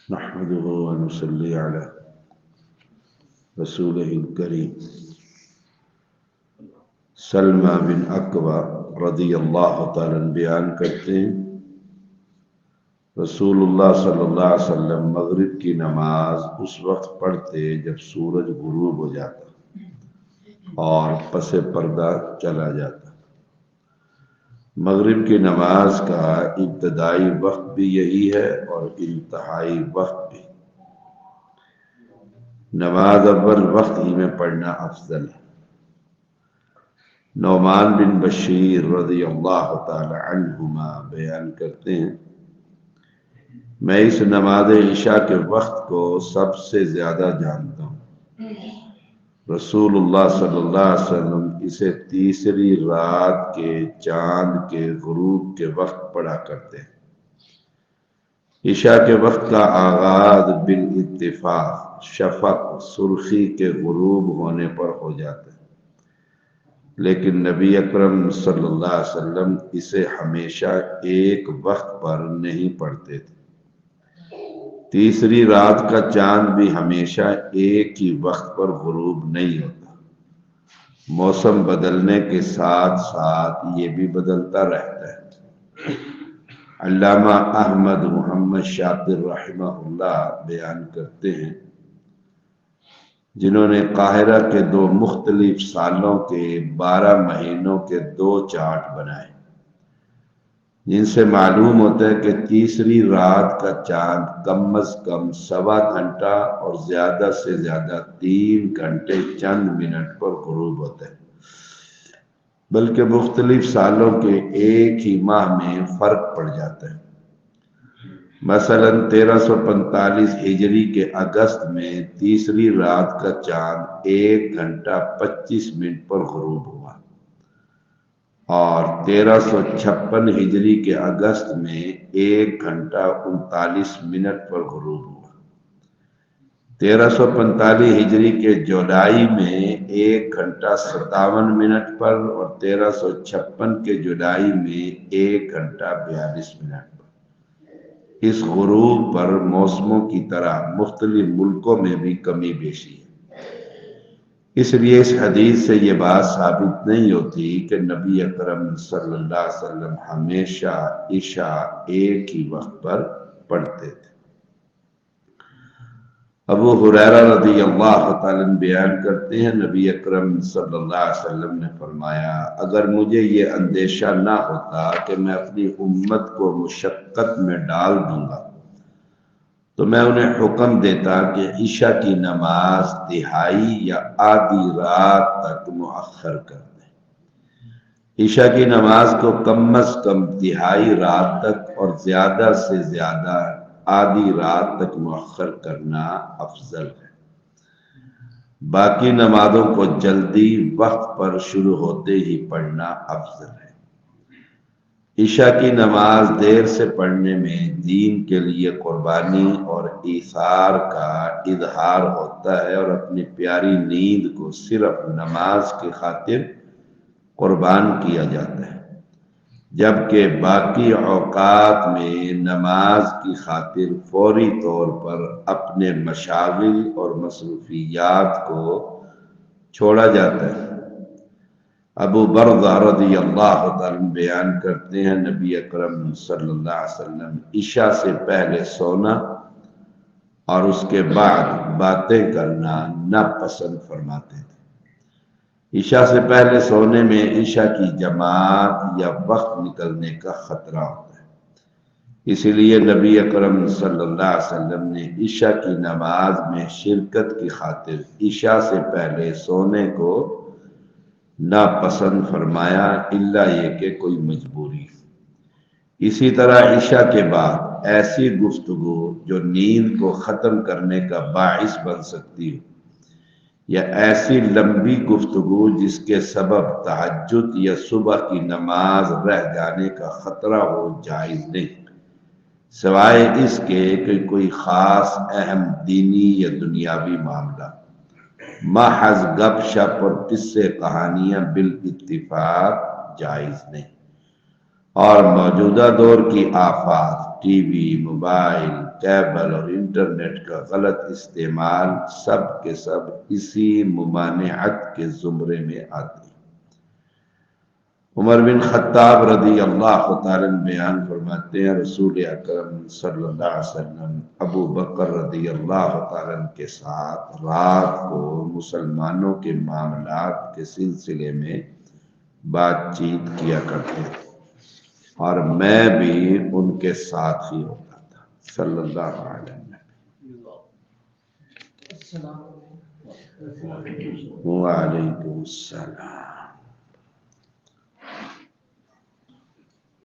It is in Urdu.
نحمده ونصلي على رسوله الكريم. سلمہ بن اکوع رضی اللہ تعالیٰ عنہ بیان کرتے ہیں رسول اللہ صلی اللہ علیہ وسلم مغرب کی نماز اس وقت پڑھتے جب سورج غروب ہو جاتا اور پس پردہ چلا جاتا۔ مغرب کی نماز کا ابتدائی وقت بھی یہی ہے اور انتہائی وقت بھی۔ نماز اول وقت ہی میں پڑھنا افضل ہے۔ نعمان بن بشیر رضی اللہ تعالی عنہما بیان کرتے ہیں میں اس نماز عشاء کے وقت کو سب سے زیادہ جانتا ہوں۔ رسول اللہ صلی اللہ علیہ وسلم اسے تیسری رات کے چاند کے غروب کے وقت پڑھا کرتے ہیں۔ عشاء کے وقت کا آغاز بالاتفاق شفق سرخی کے غروب ہونے پر ہو جاتا ہے، لیکن نبی اکرم صلی اللہ علیہ وسلم اسے ہمیشہ ایک وقت پر نہیں پڑھتے تھے۔ تیسری رات کا چاند بھی ہمیشہ ایک ہی وقت پر غروب نہیں ہوتا، موسم بدلنے کے ساتھ ساتھ یہ بھی بدلتا رہتا ہے۔ علامہ احمد محمد شاکر رحمہ اللہ بیان کرتے ہیں جنہوں نے قاہرہ کے دو مختلف سالوں کے 12 مہینوں کے 2 چارٹ بنائے، جن سے معلوم ہوتا ہے کہ تیسری رات کا چاند کم از کم 1.25 گھنٹہ اور زیادہ سے زیادہ 3 گھنٹے چند منٹ پر غروب ہوتا ہے، بلکہ مختلف سالوں کے ایک ہی ماہ میں فرق پڑ جاتا ہے۔ مثلا 1345 ہجری کے اگست میں تیسری رات کا چاند 1 گھنٹہ 25 منٹ پر غروب ہوا اور 1356 ہجری کے اگست میں 1 گھنٹہ 39 منٹ پر غروب ہوا۔ 1345 ہجری کے جولائی میں 1 گھنٹہ 57 منٹ پر اور 1356 کے جولائی میں 1 گھنٹہ 42 منٹ پر۔ اس غروب پر موسموں کی طرح مختلف ملکوں میں بھی کمی بیشی ہے، اس لیے اس حدیث سے یہ بات ثابت نہیں ہوتی کہ نبی اکرم صلی اللہ علیہ وسلم ہمیشہ عشاء ایک ہی وقت پر پڑھتے تھے۔ ابو ہریرہ رضی اللہ تعالیٰ عنہ بیان کرتے ہیں نبی اکرم صلی اللہ علیہ وسلم نے فرمایا اگر مجھے یہ اندیشہ نہ ہوتا کہ میں اپنی امت کو مشقت میں ڈال دوں گا تو میں انہیں حکم دیتا کہ عشاء کی نماز تہائی یا آدھی رات تک مؤخر کر دیں۔ عشاء کی نماز کو کم از کم تہائی رات تک اور زیادہ سے زیادہ آدھی رات تک مؤخر کرنا افضل ہے۔ باقی نمازوں کو جلدی وقت پر شروع ہوتے ہی پڑھنا افضل ہے۔ عشاء کی نماز دیر سے پڑھنے میں دین کے لیے قربانی اور ایثار کا اظہار ہوتا ہے اور اپنی پیاری نیند کو صرف نماز کی خاطر قربان کیا جاتا ہے، جبکہ باقی اوقات میں نماز کی خاطر فوری طور پر اپنے مشاغل اور مصروفیات کو چھوڑا جاتا ہے۔ ابو برزہ رضی اللہ تعالیٰ بیان کرتے ہیں نبی اکرم صلی اللہ علیہ وسلم عشاء سے پہلے سونا اور اس کے بعد باتیں کرنا ناپسند فرماتے تھے۔ عشاء سے پہلے سونے میں عشاء کی جماعت یا وقت نکلنے کا خطرہ ہوتا ہے، اسی لیے نبی اکرم صلی اللہ علیہ وسلم نے عشاء کی نماز میں شرکت کی خاطر عشاء سے پہلے سونے کو ناپسند فرمایا الا یہ کہ کوئی مجبوری۔ اسی طرح عشاء کے بعد ایسی گفتگو جو نیند کو ختم کرنے کا باعث بن سکتی ہو یا ایسی لمبی گفتگو جس کے سبب تہجد یا صبح کی نماز رہ جانے کا خطرہ ہو جائز نہیں، سوائے اس کے کہ کوئی خاص اہم دینی یا دنیاوی معاملہ۔ محض گپ شپ اور قصے کہانیاں بالاتفاق جائز نہیں۔ اور موجودہ دور کی آفات ٹی وی، موبائل، کیبل اور انٹرنیٹ کا غلط استعمال سب کے سب اسی ممانعت کے زمرے میں آتے ہیں۔ عمر بن خطاب رضی اللہ تعالیٰ عنہ بیان فرماتے ہیں رسول اکرم صلی اللہ علیہ وسلم ابو بکر رضی اللہ تعالیٰ عنہ کے ساتھ رات کو مسلمانوں کے معاملات کے سلسلے میں بات چیت کیا کرتے تھے اور میں بھی ان کے ساتھ ہی ہوتا تھا صلی اللہ علیہ وسلم۔ وعلیکم السلام۔